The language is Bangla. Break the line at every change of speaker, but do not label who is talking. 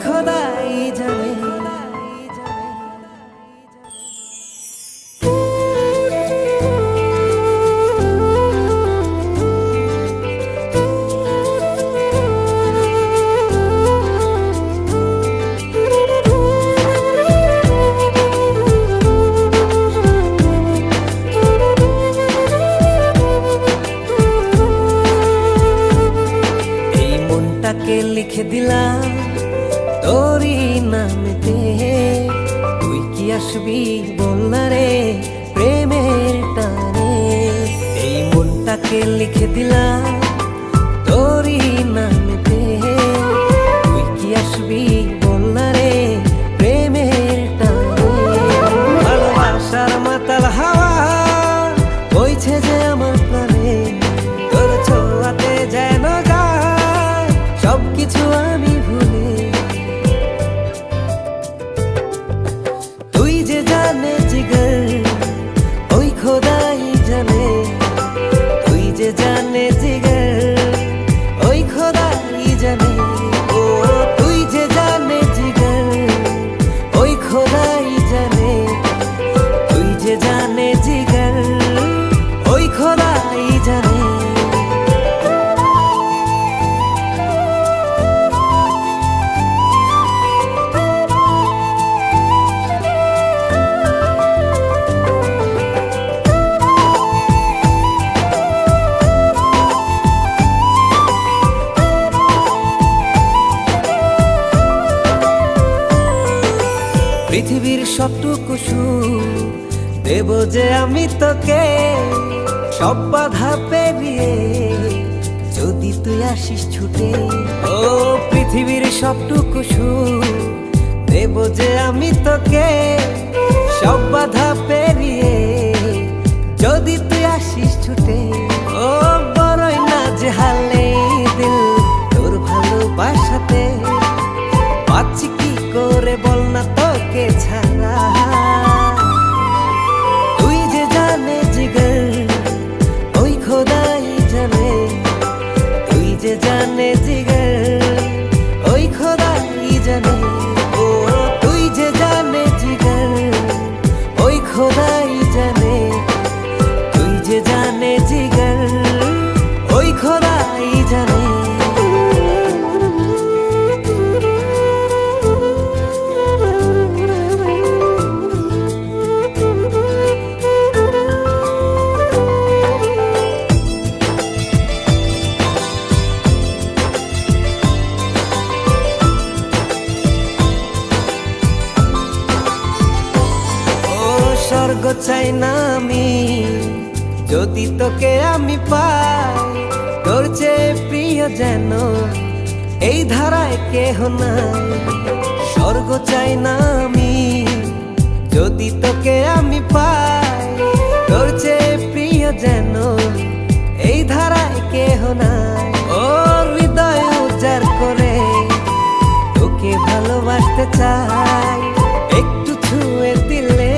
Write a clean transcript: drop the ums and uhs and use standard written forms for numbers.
খোদাই জানে। লিখে দিলাম তোরই নামেতে, তুই কি আসবি বল না রে প্রেমের টানে। এই মনটাকে লিখে দিলাম তোরই নামেতে, তুই কি আসবি বল না রে প্রেমের টানে। ভালোবাসার মাতাল হাওয়া বইছে যে আমার প্রাণে, তোর ছোঁয়াতে যেন সবকিছু আমি ভুলে। তুই যে জানে জিগর ওই খোদাই জানে, তুই যে জানে জিগর ওই খোদাই জানে। ও তুই যে জানে জিগর ওই খোদাই জানে, তুই যে জানে জিগর ওই খোদাই জানে। পৃথিবীর সবটুকু সুখ দেব যে আমি তোকে, সব বাধা পেরিয়ে যদি তুই আসিস ছুটে। ও পৃথিবীর সবটুকু সুখ দেব যে আমি তোকে, সব বাধা পেরিয়ে যদি তুই আসিস ছুটে। ও বড়ই না যে হালে দিল তোর ভালোবাসাতে, পাচ্ছি কি করে বল না তোকে ছাড়া। তুই যে জানে জিগর ওই খোদাই জানে, তুই যে জানে জিগর ওই খোদাই জানে। ও তুই যে জানে জিগর ওই খোদাই জানে, তুই যে জানে জিগর ওই খোদাই জানে। স্বর্গ চাই না আমি যদি তোকে আমি পাই, তোর চেয়ে প্রিয় যেন এই ধারায় কেহ নাই। স্বর্গ চাই না আমি যদি তোকে আমি পাই,